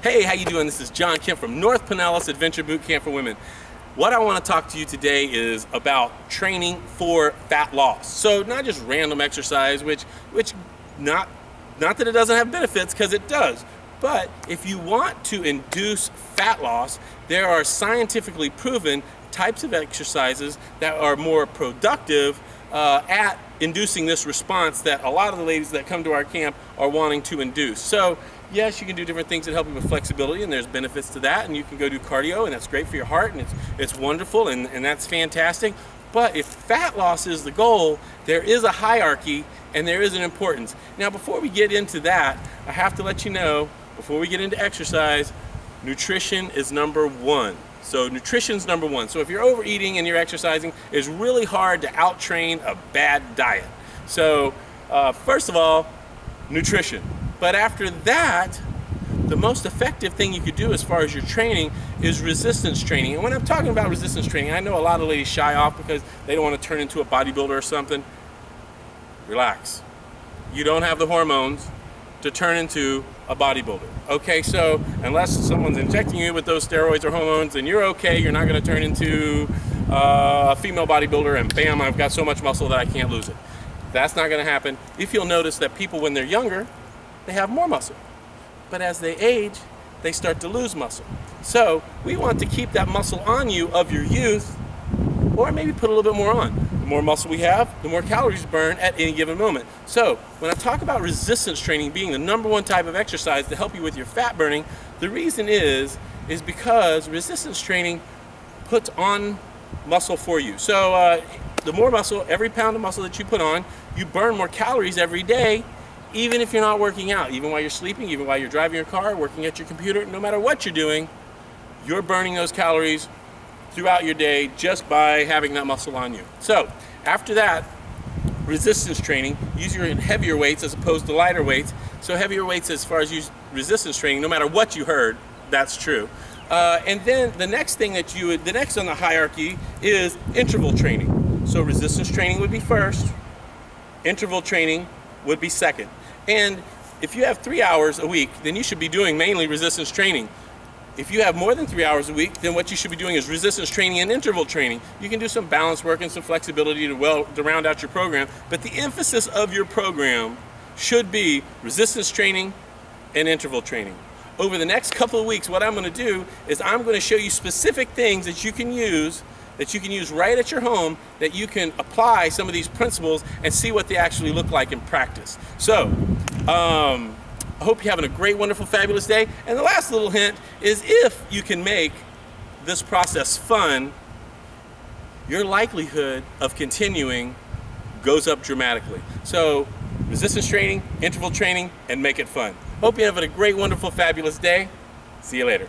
Hey, how you doing? This is John Kemp from North Pinellas Adventure Boot Camp for Women. What I want to talk to you today is about training for fat loss. So not just random exercise, which not that it doesn't have benefits, because it does. But if you want to induce fat loss, there are scientifically proven types of exercises that are more productive at inducing this response that a lot of the ladies that come to our camp are wanting to induce. So yes, you can do different things that help you with flexibility, and there's benefits to that, and you can go do cardio, and that's great for your heart, and it's wonderful, and that's fantastic. But if fat loss is the goal, there is a hierarchy and there is an importance. Now, before we get into that, I have to let you know, before we get into exercise, nutrition is number one. So nutrition's number one. So if you're overeating and you're exercising, it's really hard to out-train a bad diet. So first of all, nutrition. But after that, the most effective thing you could do as far as your training is resistance training. And when I'm talking about resistance training, I know a lot of ladies shy off because they don't want to turn into a bodybuilder or something. Relax. You don't have the hormones to turn into a bodybuilder. Okay, so unless someone's injecting you with those steroids or hormones, then you're okay. You're not going to turn into a female bodybuilder and bam, I've got so much muscle that I can't lose it. That's not going to happen. If you'll notice that people, when they're younger, they have more muscle. But as they age, they start to lose muscle. So we want to keep that muscle on you of your youth, or maybe put a little bit more on. The more muscle we have, the more calories burn at any given moment. So when I talk about resistance training being the number one type of exercise to help you with your fat burning, the reason is because resistance training puts on muscle for you. So the more muscle, every pound of muscle that you put on, you burn more calories every day, even if you're not working out, even while you're sleeping, even while you're driving your car, working at your computer, no matter what you're doing, you're burning those calories throughout your day just by having that muscle on you. So after that, resistance training, use your heavier weights as opposed to lighter weights. So heavier weights as far as resistance training, no matter what you heard, that's true. And then the next thing that the next on the hierarchy is interval training. So resistance training would be first, interval training would be second. And if you have 3 hours a week, then you should be doing mainly resistance training. If you have more than 3 hours a week, then what you should be doing is resistance training and interval training. You can do some balance work and some flexibility to round out your program, but the emphasis of your program should be resistance training and interval training. Over the next couple of weeks, what I'm going to do is I'm going to show you specific things that you can use right at your home, that you can apply some of these principles and see what they actually look like in practice. So, I hope you're having a great, wonderful, fabulous day. And the last little hint is, if you can make this process fun, your likelihood of continuing goes up dramatically. So, resistance training, interval training, and make it fun. Hope you're having a great, wonderful, fabulous day. See you later.